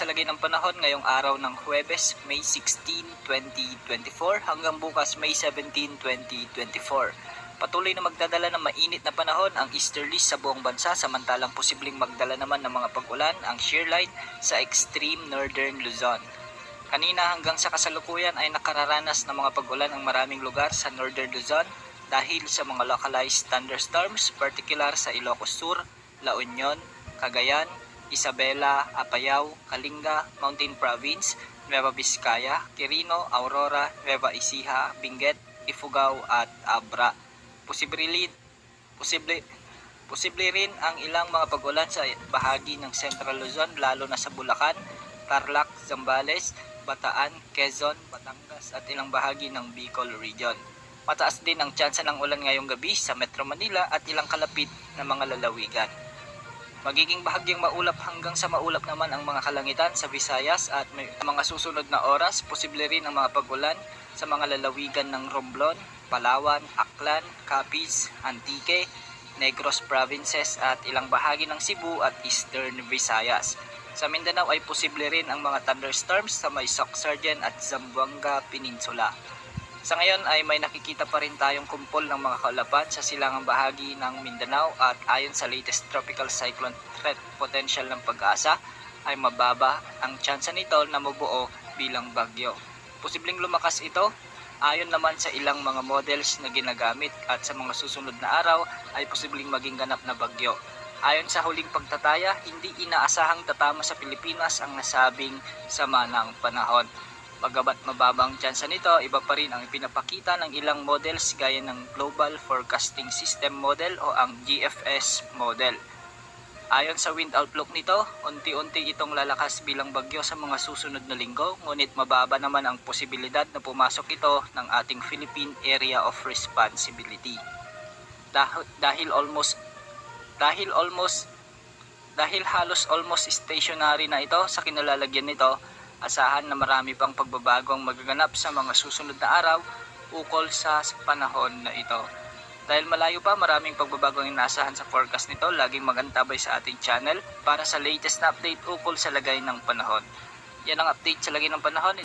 sa lagay ng panahon ngayong araw ng Huwebes, May 16, 2024 hanggang bukas May 17, 2024. Patuloy na magdadala ng mainit na panahon ang easterlies sa buong bansa, samantalang posibleng magdala naman ng mga pag-ulan ang shear line sa extreme northern Luzon. Kanina hanggang sa kasalukuyan ay nakararanas ng mga pag-ulan ang maraming lugar sa northern Luzon dahil sa mga localized thunderstorms, particular sa Ilocos Sur, La Union, Cagayan, Isabela, Apayao, Kalinga, Mountain Province, Nueva Vizcaya, Quirino, Aurora, Nueva Ecija, Benguet, Ifugao at Abra. Posible rin ang ilang mga pag-ulan sa bahagi ng Central Luzon lalo na sa Bulacan, Tarlac, Zambales, Bataan, Quezon, Batangas at ilang bahagi ng Bicol Region. Mataas din ang tsansa ng ulan ngayong gabi sa Metro Manila at ilang kalapit na mga lalawigan. Magiging bahagyang maulap hanggang sa maulap naman ang mga kalangitan sa Visayas at may mga susunod na oras. Posible rin ang mga pag-ulan sa mga lalawigan ng Romblon, Palawan, Aklan, Capiz, Antique, Negros Provinces at ilang bahagi ng Cebu at Eastern Visayas. Sa Mindanao ay posible rin ang mga thunderstorms sa may Soc-Sargen at Zamboanga Peninsula. Sa ngayon ay may nakikita pa rin tayong kumpol ng mga kaulapan sa silangang bahagi ng Mindanao at ayon sa latest tropical cyclone threat potential ng Pag-asa ay mababa ang tsansa nito na mabuo bilang bagyo. Posibleng lumakas ito ayon naman sa ilang mga models na ginagamit at sa mga susunod na araw ay posibleng maging ganap na bagyo. Ayon sa huling pagtataya, hindi inaasahang tatama sa Pilipinas ang nasabing sama ng panahon. Bagamat mababang tsansa nito, iba pa rin ang ipinapakita ng ilang models gaya ng Global Forecasting System Model o ang GFS model. Ayon sa wind outlook nito, unti-unti itong lalakas bilang bagyo sa mga susunod na linggo, ngunit mababa naman ang posibilidad na pumasok ito ng ating Philippine Area of Responsibility. Dahil halos almost stationary na ito sa kinalalagyan nito, asahan na marami pang pagbabago ang magaganap sa mga susunod na araw ukol sa panahon na ito. Dahil malayo pa, maraming pagbabago ang inaasahan sa forecast nito. Laging magantabay sa ating channel para sa latest na update ukol sa lagay ng panahon. Yan ang update sa lagay ng panahon.